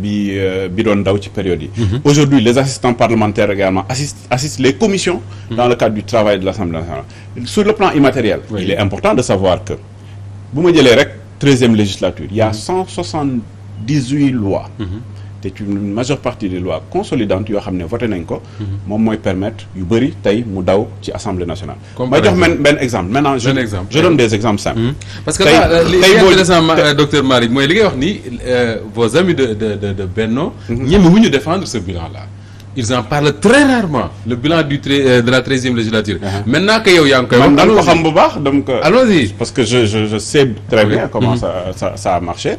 bi doon daw ci période yi. Aujourd'hui les assistants parlementaires également assistent les commissions dans le cadre du travail de l'Assemblée nationale. Sur le plan immatériel, il est important de savoir que bu ma jëlee rek 13e législature, il y a 178 lois. C'est une majeure partie des lois consolidantes yoo xam ne voté nañ ko. moom mooy permettre yu bëri tey mu daw ci Assemblée nationale. ma jox benn exemple maintenant je donne des exemples simples. parce que li intéressant docteur Malick mooy li ngay wax ni vos amis de Benno ñemewuñu défendre ce bilan là. Ils en parlent très rarement, le bilan de la 13e législature. Maintenant que yow yaa ngi koy wax. man ko xam bu baax donc. allons-y parce que je sais très bien comment ça a marché.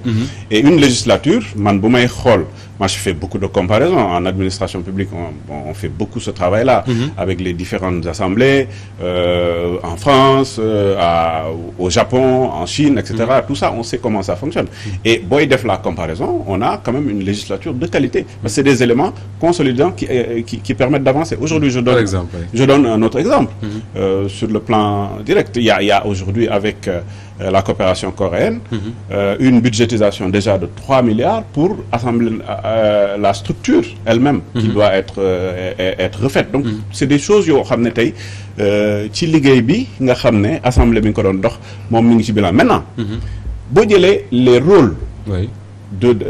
Et une législature man bu may xool. Moi, je fais beaucoup de comparaisons. En administration publique, on fait beaucoup ce travail-là avec les différentes assemblées en France, au Japon, en Chine, etc. Tout ça, on sait comment ça fonctionne. Et boy def la comparaison, on a quand même une législature de qualité. Parce que c'est des éléments consolidants qui permettent d'avancer. Aujourd'hui, je donne un autre exemple. Sur le plan direct, il y a aujourd'hui avec la coopération coréenne, une budgétisation déjà de 3 milliards pour assembler la structure elle-même qui doit être refaite. Donc c'est des choses yoo xam ne tey ci liggéey bi nga xam ne assemblée bi nga ko doon dox moom mi ngi ci bilan maintenant boo jëlee les rôles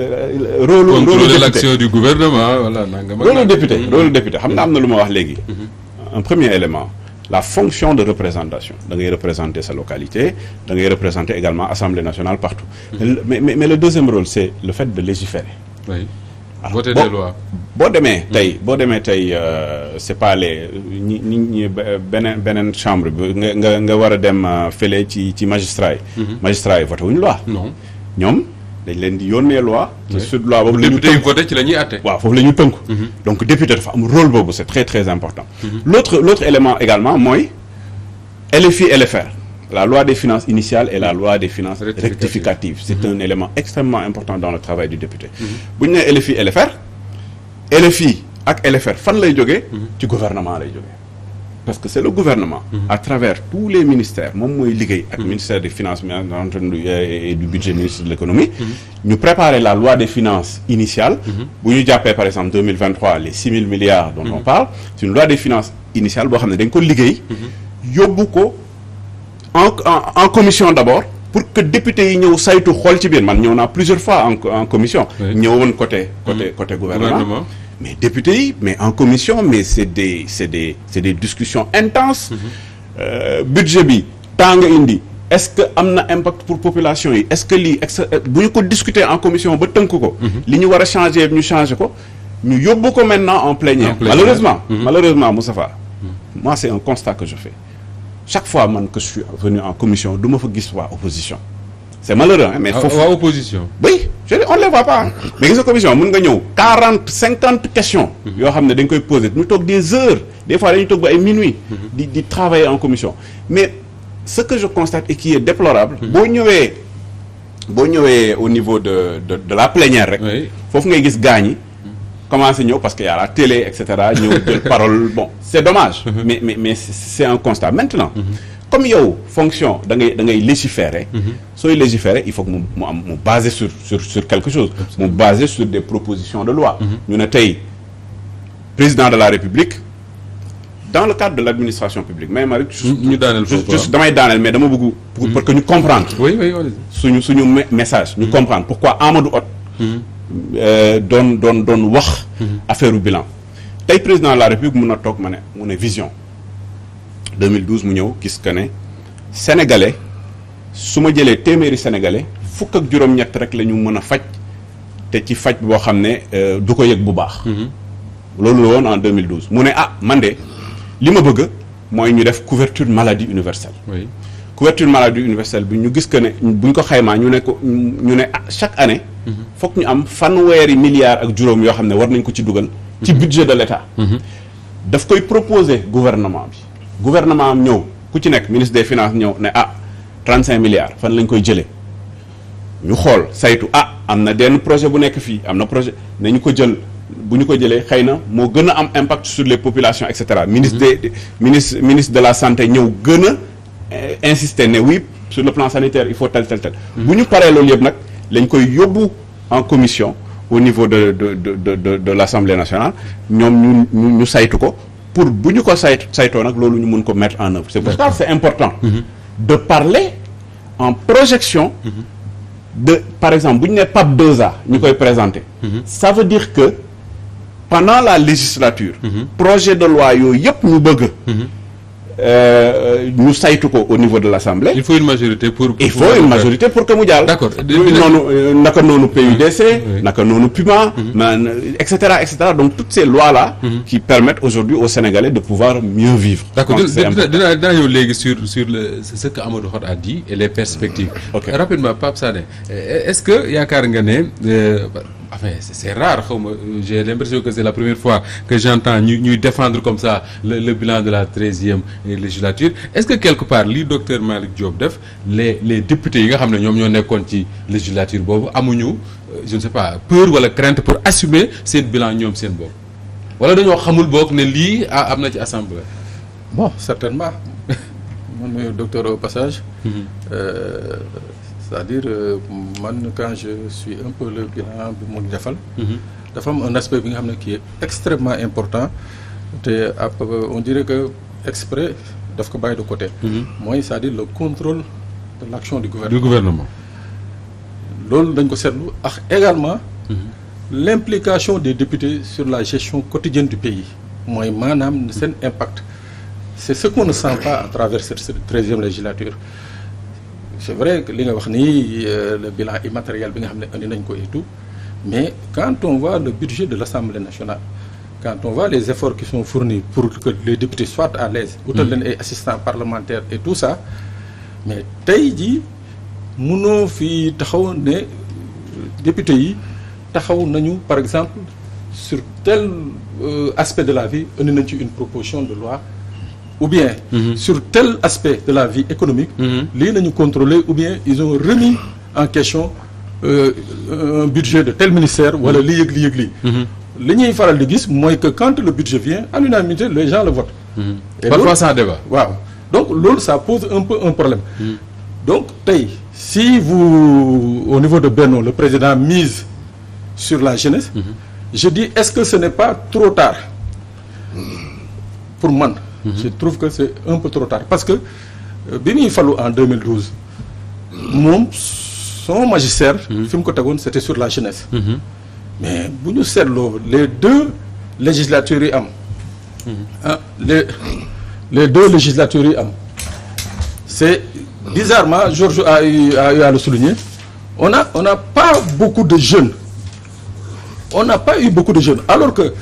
contrôler l'action du gouvernement voilà rôle député xam nga am na lu ma wax léegi un premier élément la fonction de représentation da ngay représenter sa localité da ngay représenter également Assemblée nationale partout mais le deuxième rôle c'est le fait de légiférer. Oui. Voter des lois. boo demee tey c'est pas les ñi beneen chambre bi nga war a dem fële ci magistrat yi. magistrat yi voté wuñu loi. non ñoom dañ leen di yónnee loi. te sur loi boobu la ñu député yi voté ci la ñuy àtte. waaw foofu la ñu tënku. donc député dafa am rôle boobu c'est très très important. l'autre élément également mooy LFI LFR. La loi des finances initiales et la loi des finances rectificatives. C'est un élément extrêmement important dans le travail du député. bu ñu nee LFI LFR LFI ak LFR fan lay jógee. ci gouvernement lay jógee. parce que c'est le gouvernement. à travers tous les ministères moom mooy liggéey ak ministère des finances et du budget ministre de l'économie. ñu préparer la loi des finances initiales. bu ñu jàppee par exemple 2023 les 6 000 milliards dont on parle c'est une loi des finances initiales boo xam ne dañ ko liggéey. yóbbu ko. en commission d'abord pour que député yi ñëw saytu xool ci biir man ñëw naa plusieurs fois en commission ñëwoon côté gouvernement mais député yi mais en commission mais c'est des discussions intenses budget bi temps nga indi est-ce que am na impact pour population yi est-ce que lii bu ñu ko discuter en commission ba tënk ko li ñu war a changer ñu changer ko ñu yóbbu ko maintenant en plénière malheureusement Moustapha moi c'est un constat que je fais chaque fois man que je suis venu en commission du ma fa gis waa opposition c'est malheureux hein, mais foofu waa opposition oui on les voit pas mais gis nga commission mën nga ñëw 40-50 questions yoo xam ne dañ koy poser ñu toog des heures des fois dañuy toog ba ay minuit di travailler en commission mais ce que je constate et qui est déplorable boo ñëwee au niveau de la plénière rek foofu ngay gis gaañi commencé ñëw parce que y a la télé et cetera ñëw jël parole bon c'est dommage mais c'est un constat maintenant comme yow fonction da ngay légiférer sooy légiférer il faut que mu baser sur quelque chose mu baser sur des propositions de loi ñu ne tey président de la République dans le cadre de l'administration publique mais Marie ñu daaneel foofu damay daaneel mais dama bëgg pour que ñu comprendre suñu message ñu comprendre pourquoi Amadou Hott doon wax affaire u bilan tey président de la République mun na toog mu ne vision 2012 mu ñëw gis que ne sénégalais su ma jëlee téeméeri sénégalais fukk ak juróom-ñett rek la ñu mën a faj te ci faj boo xam ne du ko yëg bu baax loolu la woon en 2012 mu ne man de li ma bëgg mooy ñu def couverture maladie universelle couverture maladie universelle bi ñu gis que ne buñ ko xaymaa ñu ne chaque année fokk ñu am fanweeri milliards ak juróom yoo xam ne war nañ ko ci dugal ci budget de l'État daf koy proposer gouvernement am ñëw ku ci nekk ministre des finances ñëw ne 35 milliards fan lañ koy jëlee ñu xool saytu am na benn projet bu nekk fii am na projet nañu ko jël bu ñu ko jëlee xëy na moo gën a am impact sur les populations et cetera ministre de la santé ñëw gën a insister ne oui sur le plan sanitaire il faut tel bu ñu paree loolu yëpp nag lañ koy yóbbu en commission au niveau de l'Assemblée nationale ñoom ñu saytu ko pour bu ñu ko saytoo nag loolu ñu mun ko mettre en œuvre. C'est pour ça que c'est important de parler en projection de, par exemple bu ñu nee PAP 2A ñu koy présenter. Ça veut dire que pendant la législature projet de loi yooyu yëpp ñu bëgg ñu saytu ko au niveau de l'Assemblée. Il faut une majorité pour que mu jàll. D'accord. noonu naka noonu PUDC. naka noonu PUMA. et cetera donc toutes ces lois là. qui permettent aujourd'hui aux Sénégalais de pouvoir mieux vivre. D'accord dinaa ñëw léegi sur ce que Amadou Hott a dit et les perspectives. Okay. Rapidement Pape Sané est-ce que yaakaar nga ne enfin c'est rare xaw ma j'ai l'impression que c'est la première fois que j'entends ñuy défendre comme ça le bilan de la 13e législature. Est-ce que quelque part li docteur Malick Diop def les députés yi nga xam ne ñoom ñoo nekkoon ci législature boobu amuñu je ne sais pas peur wala crainte pour assumer seen bilan ñoom seen bopp wala dañoo xamul boog ne lii am na ci assemblée. Bon certainement man nuyu docteur au passage. C'est-à-dire man quand je suis un peu le bilan bi mu defal. dafa am un aspect bi nga xam ne qui est extrêmement important te on dirait que exprès daf ko bàyyi de côté. mooy c'est-à-dire le contrôle de l'action du gouvernement. loolu dañ ko seetlu ak également. l'implication des députés sur la gestion quotidienne du pays mooy maanaam seen impact. C'est ce qu'on ne sent pas à travers cette 13e législature. C'est vrai que li nga wax nii le bilan immatériel bi nga xam ne andi nañ ko et tout mais quand on voit le budget de l'Assemblée nationale quand on voit les efforts qui sont fournis pour que les députés soient à l'aise utal leen ay assistants parlementaires et tout ça mais tey jii mënoo fi taxaw ne députés yi taxaw nañu par exemple sur tel aspect de la vie andi nañ ci une proposition de loi ou bien sur tel aspect de la vie économique lii nañu contrôler ou bien ils ont remis en question un budget de tel ministère wala lii yëg lii li ñuy faral di gis mooy que quand le budget vient à l'unanimité les gens le votent et parfois sans débat. waaw donc loolu ça pose un peu un problème donc tey si vous au niveau de Benno le président mise sur la jeunesse je dis est-ce que ce n'est pas trop tard pour man je trouve que c'est un peu trop tard parce que bi muy falu en 2012 moom son magistère fi mu ko tegoon c'était sur la jeunesse mais bu ñu seetloo les deux législatures yi am les deux législatures yi am c'est bizarrement Georges a eu à le souligner on n'a pas beaucoup de jeunes on n'a pas eu beaucoup de jeunes alors que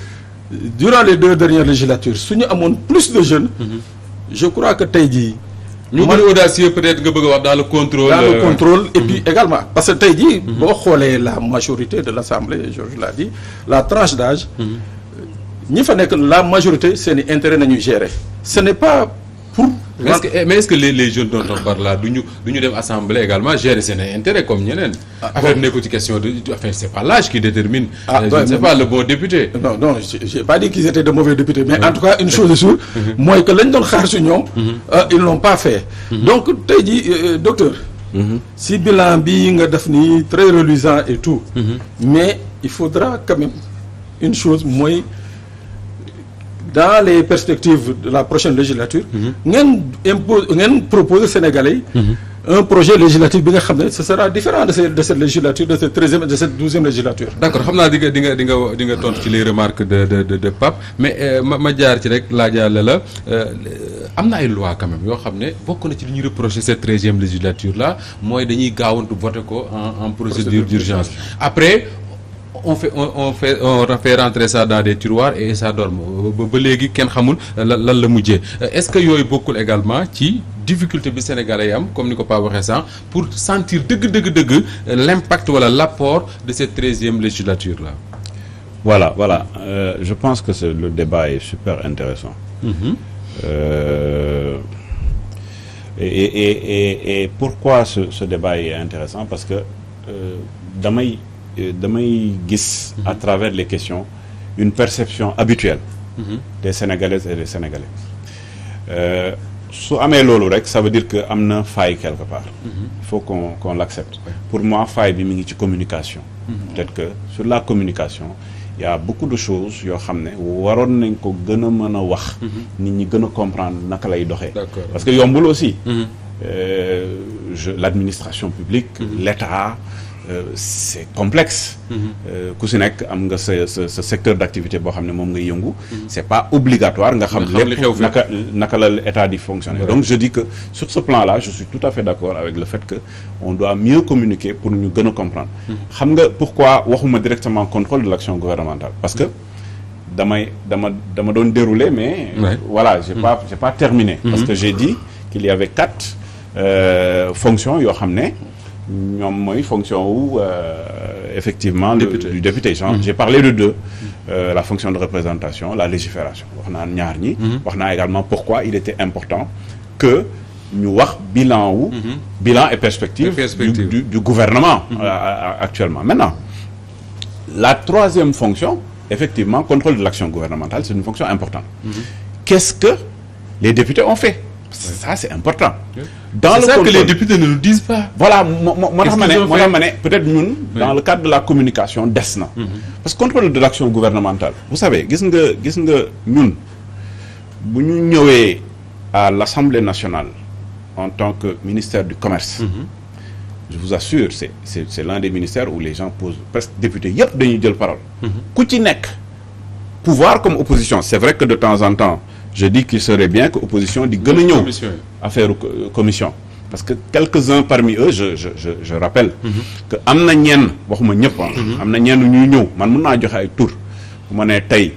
durant les deux dernières législatures su ñu amoon plus de jeunes je crois que tey jii ñu gën a audacieux peut-être nga bëgg a wax dans le contrôle et puis également parce que tey jii boo xoolee la majorité de l'Assemblée Georges l'a dit la tranche d'âge ñi fa nekk la majorité seeni intérêt nañuy gérer ce n'est pas pour est-ce que les jeunes dont on parle là du ñu dem assemblée également gérer seen intérêt comme ñeneen affaire nekku ci question de enfin c'est pas l'âge qui détermine je ne sais pas le bon député non j'ai pas dit qu'ils étaient de mauvais députés mais en tout cas une chose est sûre mooy que lañ doon xaar ci ñoom ils l'ont pas fait donc tey jii docteur si bilan bi nga def nii très reluisant et tout mais il faudra quand même une chose mooy dans les perspectives de la prochaine législature ngeen proposer Sénégalais yi un projet législatif bi nga xam ne ce sera différent de cette législature de cette 13e et de cette 12e législature. D'accord xam naa di nga tontu ci les remarques de Pape mais ma jaar ci rek laajaale la am na ay loi quand même yoo xam ne bokk na ci li ñuy reprocher cette 13e législature là mooy dañuy gaawantu voter ko en procédure d'urgence après on fait rentrer ça dans des tiroirs et ça dort ba léegi kenn xamul lan la mujjee est-ce que yooyu bokkul également ci difficulté bi Sénégalais yi am comme ni ko Pape waxee sànq pour sentir dëgg l'impact wala l'apport de cette 13e législature là. Voilà je pense que le débat est super intéressant. Et pourquoi ce débat est intéressant parce que damay gis à travers les questions une perception habituelle des Sénégalaises et des Sénégalais su amee loolu rek ça veut dire que am na faille quelque part il faut qu'on l'accepte pour moi faille bi mi ngi ci communication peut-être que sur la communication il y a beaucoup de choses yoo xam ne waroon nañ ko gën a mën a wax nit ñi gën a comprendre naka lay doxee parce que yombul aussi l'administration publique l'État c'est complexe ku si nekk am nga sa secteur d'activité boo xam ne moom ngay yëngu c'est pas obligatoire nga xam lépp naka la l'État di fonctionner donc je dis que sur ce plan-là je suis tout à fait d'accord avec le fait que on doit mieux communiquer pour ñu gën a comprendre xam nga pourquoi waxuma directement contrôle de l'action gouvernementale parce que dama doon dérouler mais voilà j'ai pas terminé parce que j'ai dit qu'il y avait 4 fonctions yoo xam ne ñoom mooy fonction wu effectivement du député j'ai parlé de 2 la fonction de représentation la légifération wax naa ñaar ñi wax naa également pourquoi il était important que ñu wax bilan et perspective du gouvernement actuellement maintenant la 3e fonction effectivement contrôle de l'action gouvernementale c'est une fonction importante qu'est-ce que les députés ont fait ça c'est important. Dans c'est ça que les députés ne nous disent pas. Voilà moo tax ma ne peut-être ñun. dans le cadre de la communication des na. parce que contrôle de l'action gouvernementale. vous savez gis nga ñun bu ñu ñëwee à l'Assemblée nationale en tant que ministère du commerce. je vous assure c'est l'un des ministères où les gens posent presque député yëpp dañuy jël parole. ku ci nekk pouvoir comme opposition c'est vrai que de temps en temps. je dis qu'il serait bien que opposition di gën a ñëw affaire commission parce que quelques-uns parmi eux je rappelle que am na ñenn waxuma ñëpp am na ñenn ñuy ñëw man mën naa joxe ay tur bu ma nee tey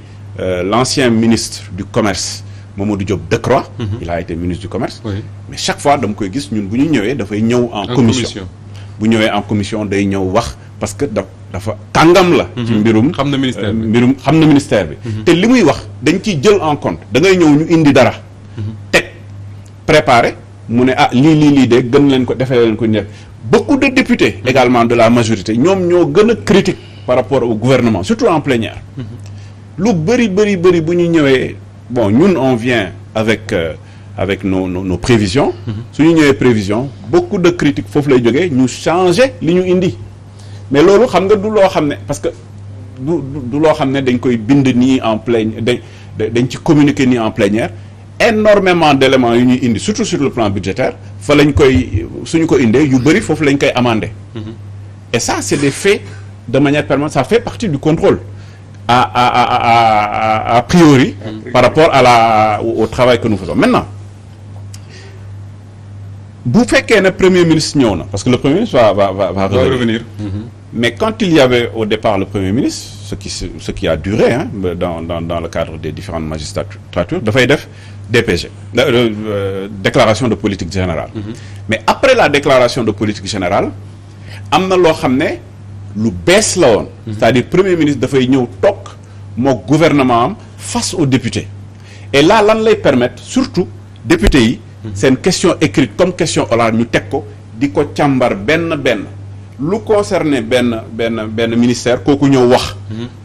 l'ancien ministre du commerce Mamadou Diop Decroix il a été ministre du commerce mais chaque fois dama koy gis ñun bu ñu ñëwee dafay ñëw en commission bu ñëwee en commission day ñëw wax parce que dafa kàngam la ci mbirum xam na ministère bi te li muy wax dañ ciy jël en compte da ngay ñëw ñu indi dara teg préparé mu ne lii de gën leen ko defee leen ko ñu def beaucoup de députés également de la majorité ñoom ñoo gën a critique par rapport au gouvernement surtout en plénière lu bëri bu ñu ñëwee bon ñun on vient avec nos prévisions su ñu ñëwee prévision beaucoup de critiques foofu lay jógee ñu changer li ñu indi mais loolu xam nga du loo xam ne parce que du loo xam ne dañ koy bind nii en plénière dañ ci communiquer nii en plénière énormément d'éléments yu ñuy indi surtout sur le plan budgétaire fa lañ koy suñu ko indee yu bëri foofu lañ koy amender et ça c'est des faits de manière permanente ça fait partie du contrôle a priori par rapport au travail que nous faisons maintenant bu fekkee ne premier ministre ñëw na parce que le premier ministre va revenir mais quand il y avait au départ le premier ministre ce qui a duré dans le cadre des différentes magistratures dafay def DPG déclaration de politique générale mais après la déclaration de politique générale am na loo xam ne lu bees la woon c'est-à-dire premier ministre dafay ñëw toog moo gouvernement am face aux députés et là lan lay permettre surtout députés yi seen question écrite comme question orale ñu teg ko di ko càmbar benn lu concerné benn ministère kooku ñëw wax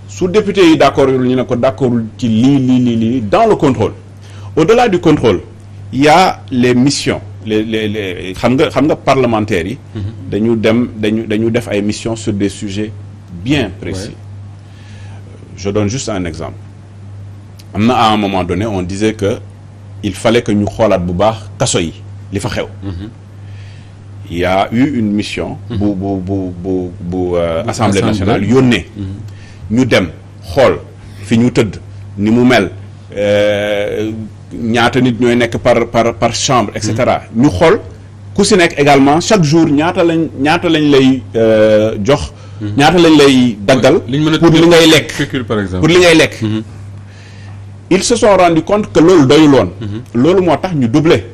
su député yi d'accord ñu ne ko d'accordul ci lii dans le contrôle au-delà du contrôle il y a les missions les xam nga parlementaires yi dañu def ay missions sur des sujets bien précis je donne juste un exemple am na à un moment donné on disait que il fallait que ñu xoolaat bu baax kaso yi li fa xew il y a eu une mission bu Assemblée nationale yónnee ñu dem xool fi ñu tëdd ni mu mel ñaata nit ñooy nekk par chambre et cetera ñu xool ku si nekk également chaque jour ñaata lañ lay jox ñaata lañ lay daggal pour li ngay lekk pour li ngay lekk ils se sont rendu compte que loolu doyul woon loolu moo tax ñu doubler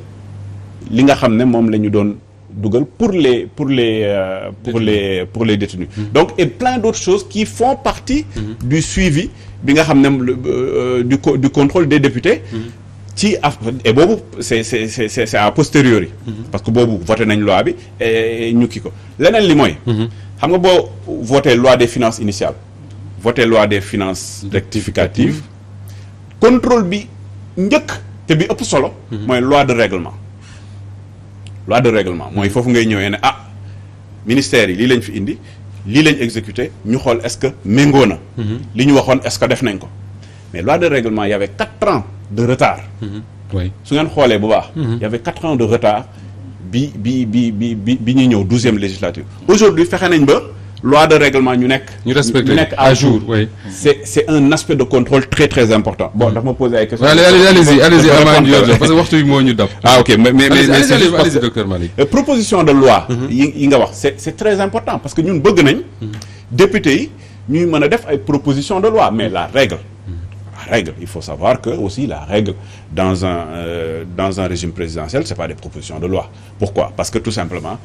li nga xam ne moom la ñu doon dugal pour les détenus donc et plein d'autres choses qui font partie du suivi bi nga xam ne du contrôle des députés ci et boobu c'est a posteriori parce que boobu voté nañ loi bi et ñu kii ko leneen li mooy xam nga boo voté loi des finances initiales voté loi des finances rectificatives contrôle bi njëkk te bi ëpp solo mooy loi de règlement mooy foofu ngay ñëwee ne ministère yi lii lañ fi indi lii lañ exécuté ñu xool est-ce que méngoo na. li ñu waxoon est-ce que def nañ ko mais loi de règlement il y avait 4 ans de retard. oui su ngeen xoolee bu baax. il y avait 4 ans de retard bi ñuy ñëw 12e législature. aujourd'hui fexe nañ ba loi de règlement ñu nekk à jour. oui. c'est un aspect de contrôle très très important. bon dafa ma poser ay questions. allez-y parce que waxtu bi moo ñu dab. ah ok mais allez-y docteur Malick. proposition de loi. yi nga wax c'est très important parce que ñun bëgg nañ. député yi ñuy mën a def ay propositions de loi mais la règle, il faut savoir que aussi la règle dans un régime présidentiel c'est pas des propositions de loi. Pourquoi? Parce que tout simplement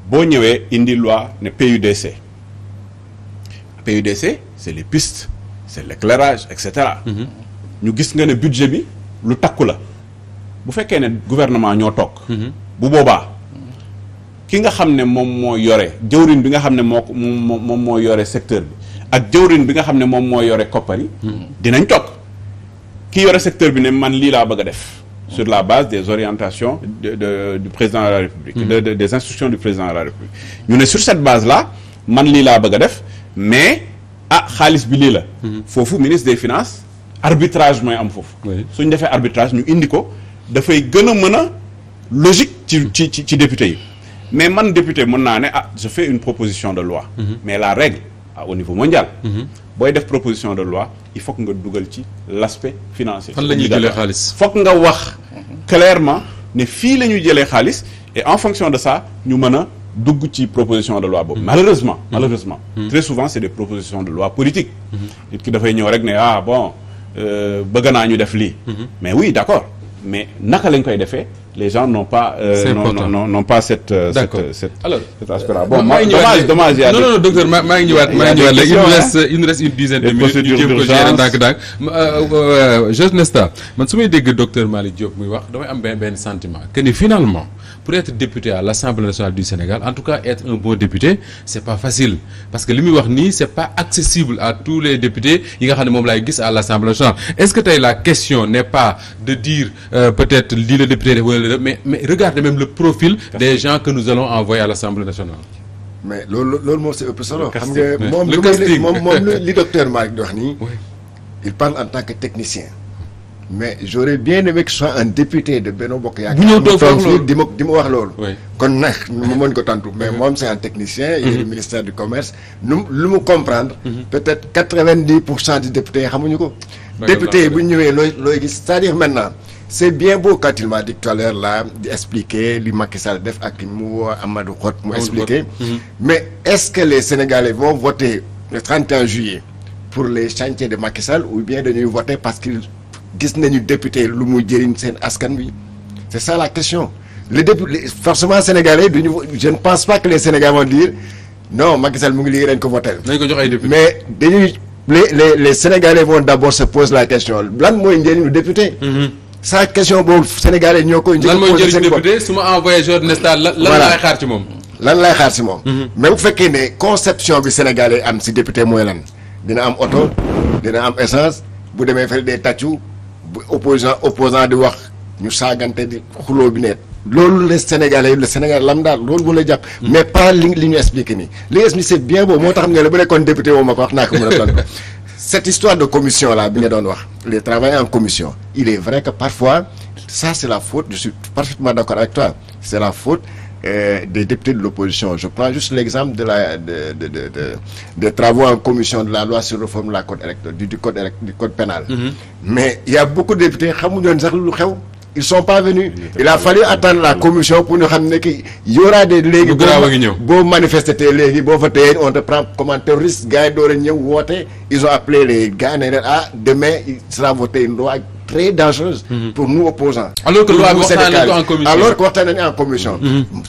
boo ñëwee indi loi ne PUDC c'est les pistes, c'est l'éclairage, etc. ñu gis nga ne budget bi lu takku la bu fekkee ne gouvernement ñoo toog. bu boobaa ki nga xam ne moom moo yore jëwriñ bi nga xam ne moom moo yore secteur bi ak jëwriñ bi nga xam ne moom moo yore koppar yi dinañ toog ki yore secteur bi ne man lii laa bëgg a def sur la base des orientations du président de la République des instructions du président de la République ñu ne sur cette base là man lii laa bëgg a def mais xaalis bi lii la foofu ministre des finances arbitrage mooy am foofu suñ defee arbitrage ñu indi ko dafay gën a mën a logique ci député yi mais man député mën naa ne je fais une proposition de loi mais la règle au niveau mondial booy def proposition de loi il faut que nga dugal ci l'aspect financier. fan la ñuy jëlee xaalis. foog nga wax clairement ne fii la ñuy jëlee xaalis et en fonction de ça ñu mën a dugg ci proposition de loi boobu. malheureusement très souvent c'est des propositions de loi politiques. nit ki dafay ñëw rek ne bon bëgg naa ñu def lii. mais oui d'accord mais naka lañ koy defee les gens n'ont pas n'ont pas cet aspect-là. Bon dommage non docteur maa ngi ñëwaat léegi il nous reste une dizaine de minutes ñu jéem ko gérer ndànk-ndànk Georges Nesta man su may dégg docteur Malick Diop muy wax damay am benn sentiment que ni finalement pour être député à l'Assemblée nationale du Sénégal en tout cas être un bon député c'est pas facile parce que li muy wax nii c'est pas accessible à tous les députés yi nga xam ne moom laay gis à l'Assemblée nationale. Est-ce que tey la question n'est pas de dire peut-être lii le député mais regardez même le profil des gens que nous allons envoyer à l'Assemblée nationale. mais loolu moom c'est ëpp solo. xam nga moom li docteur Malick di wax nii. il parle en tant que technicien. mais j'aurais bien aimé que ce soit un député de Benno Bokk Yaakaar. bu ñëw toog foofu di ma wax loolu. kon nag mu mën ko tontu mais moom c'est un technicien. il est du ministère du commerce. lu mu comprendre. peut-être 90% des députés yi xamuñu ko. député yi bu ñu ñëwee looy gis c'est-à-dire maintenant. c'est bien beau quand il m'a dit tout à l'heure là di expliquer li Macky Sall def ak mu Amadou Hott mu expliquer. mais est-ce que les Sénégalais vont voter le 31 juillet pour les chantiers de Macky Sall ou bien dañuy voter parce que gis nañu député lu muy jëriñ seen askan wi c'est ça la question. les députés forcément Sénégalais duñu je ne pense pas que les Sénégalais vont dire non Macky Sall mu ngi liggéey dañ ko voter. nañ ko jox ay député mais dañuy les Sénégalais vont d'abord se poser la question lan mooy njëriñu député. sa question boobu Sénégalais ñoo koy. lan mooy njëriñ député su ma envoyé Georges Nesta lan laay xaar ci moom. lan lay xaar ci moom. mais bu fekkee ne conception bi Sénégalais am ci député mooy lan dina am oto dina am essence bu demee fële day tàccu bu opposant di wax ñu saagante di xuloo bi net loolu le Sénégal lam daal loolu mu la jàpp. mais pas li ñu expliqué nii li nga expliqué c'est bien beau moo tax xam ne la bu nekkoon député woo ma ko wax naa ko mën a tontu. Cette histoire de commission là bi nga doon wax les travailleurs en commission il est vrai que parfois ça c'est la faute je suis parfaitement d'accord avec toi c'est la faute des députés de l'opposition. Je prends juste l'exemple des travaux en commission de la loi sur réforme de la code électoral du code pénal. Mais il y a beaucoup de députés xamuñu woon sax lu xew. Ils sont pas venus. Il a fallu attendre la commission pour ñu xam ne que y aura des léegi boo manifester léegi boo fa teyee on te prend comme un terroriste gars yi door a ñëw woote ils ont appelé les gars ne leen demain il sera voté une loi très dangereuse pour nous opposants. Alors que loi waxtaan nañu en commission.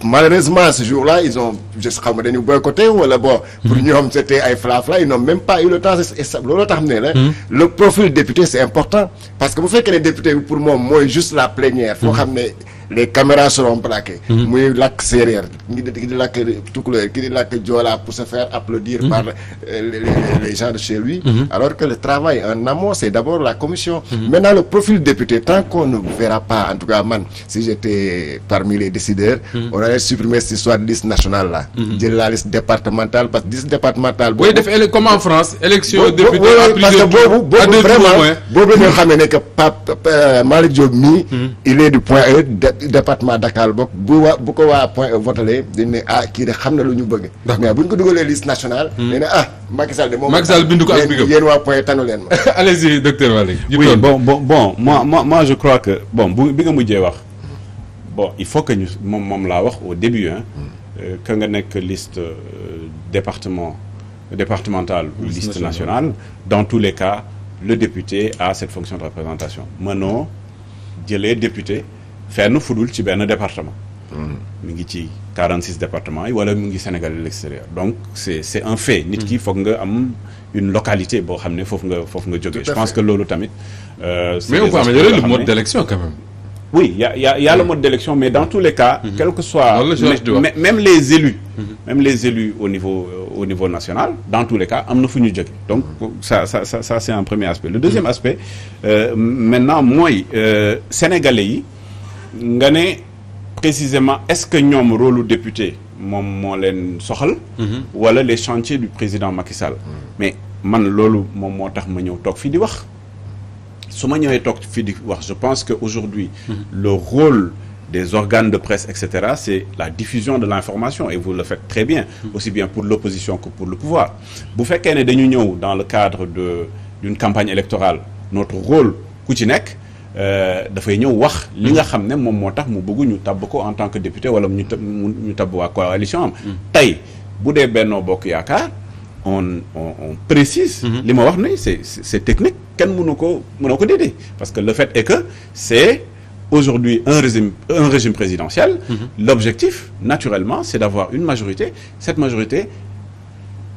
Malheureusement ce jour-là ils ont je sais pas dañu boycotté wala bon pour ñoom c'était ay fla-fla ils n'ont même pas eu le temps loolu tax xam ne la le profil député c'est important parce que bu fekkee ne député bi pour moom mooy juste la plénière foo xam ne les caméras seront braquées. muy làkk séeréer ki di làkk tukulóor ki di làkk joola pour se faire applaudir par les gens de chez lui. Alors que le travail en amont, c'est d'abord la commission. Maintenant, le profil député, tant qu'on ne verra pas, en tout cas, man, si j'étais parmi les décideurs, on allait supprimer cette histoire de liste nationale là. Dire la liste départementale, parce que liste départementale. Oui, comme en France, élection député parce que boobu ñoo xamee ne que Pape Malick Diop mii il est du point E département Dakar bokk bu ko waa point E voté dañ ne kii de xam na lu ñu bëgg. mais bu ñu ko dugalee liste nationale. nee na Macky Sall de moom. Macky Sall bindu ko ak bigam yéen waa point tanu leen ma. Allez-y docteur Malick. Oui, bon moi je crois que bi nga mujjee wax il faut que ñu moom laa wax au début que nga nekk liste départementale ou liste nationale, dans tous les cas, le député a cette fonction de représentation. Mënoo jëlee député fenn fudul ci benn département. mi ngi ci 46 départements yi wala mi ngi Sénégal à l'extérieur. Donc c'est un fait. Nit ki foog nga am une localité boo xam ne foofu nga jógee. Je pense que loolu tamit. Mais on peut améliorer le mode d'élection quand même. Oui, il y a le mode d'élection, mais dans tous les cas, quel que soit, même les élus au niveau national, dans tous les cas, am na fu ñu jóge. Donc ça c'est un premier aspect. Le deuxième aspect, maintenant mooy sénégalais yi nga ne précisément est-ce que ñoom rôle député moom moo leen soxal. wala les chantiers du président Macky Sall. Mais man loolu moom moo tax ma ñëw toog fii di wax. su ma ñëwee toog fii di wax je pense que aujourd'hui le rôle des organes de presse etc. c'est la diffusion de l'information et vous le faites très bien aussi bien pour l'opposition que pour le pouvoir bu fekkee ne dañu ñëw dans le cadre d'une campagne électorale notre rôle ku ci nekk dafay ñëw wax li nga xam ne moom moo tax mu bëgg ñu tabb ko en tant que député wala ñu tabb waa coalition am tey bu dee Benno Bokk Yaakaar on précise li ma wax ni c'est technique kenn mënu ko déedéet parce que le fait est que c'est aujourd'hui un régime présidentiel. L'objectif naturellement c'est d'avoir une majorité. Cette majorité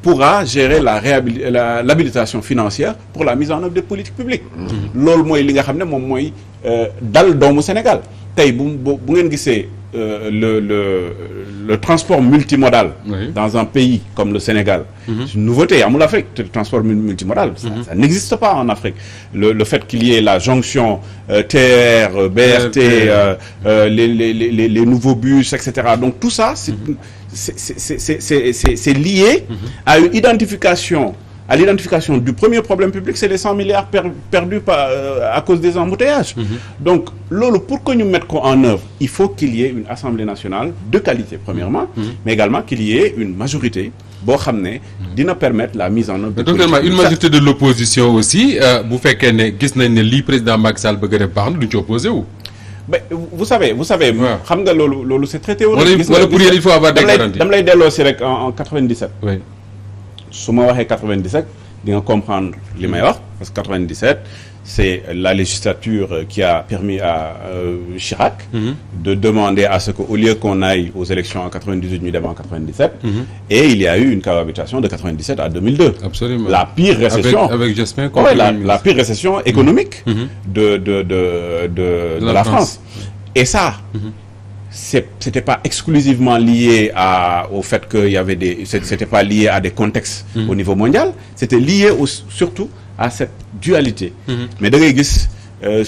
pourra gérer l'habilitation financière pour la mise en œuvre des politiques publiques. loolu mooy li nga xam ne moom mooy dal doomu Sénégal tey bu ngeen gisee le transport multimodal dans un pays comme le Sénégal. C'est une nouveauté amul Afrique le transport multimodal ça n'existe pas en Afrique le fait qu'il y ait la jonction TER BRT les nouveaux bus etc. Donc tout ça c'est lié à une identification du premier problème public, c'est les 100 milliards perdus à cause des embouteillages. Donc, pour que nous mettions en œuvre, il faut qu'il y ait une Assemblée nationale de qualité, premièrement, mais également qu'il y ait une majorité, dina permettre la mise en œuvre de donc, une majorité de l'opposition aussi, vous faites que le président Macky Sall veut parler, vous opposez où? Vous savez, c'est très théorique. Il faut avoir des garanties. En 97. Oui. su ma waxee 97 di nga comprendre li may wax parce que 97 c'est la législature qui a permis à Chirac de demander à ce qu'au lieu qu'on aille aux élections en 98 ñu dem en 97 et il y a eu une cohabitation de 97 à 2002. Absolument. La pire récession avec Jospin la pire récession économique de la France. Et ça c'était pas exclusivement lié au fait qu'il y avait c'était pas lié à des contextes au niveau mondial, c'était lié surtout à cette dualité. Mais da ngay gis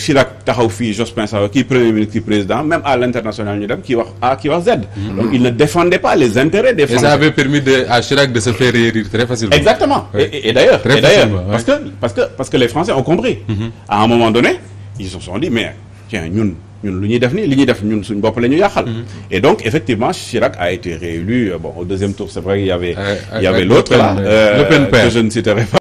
Chirac taxaw fii Jospin Sawa kii premier ministre kii président même à l'international ñu dem kii wax A kii wax Z. Donc il ne défendait pas les intérêts des Français. Et ça avait permis à Chirac de se faire réélire très facilement. Exactement. Et d'ailleurs parce que les Français ont compris. À un moment donné ils se sont dit mais tiens ñun lu ñuy def nii li ñuy def ñun suñ bopp la ñu yàqal. Et donc effectivement Chirac a été réélu au deuxième tour c'est vrai il y avait l'autre là que je ne citerai pas.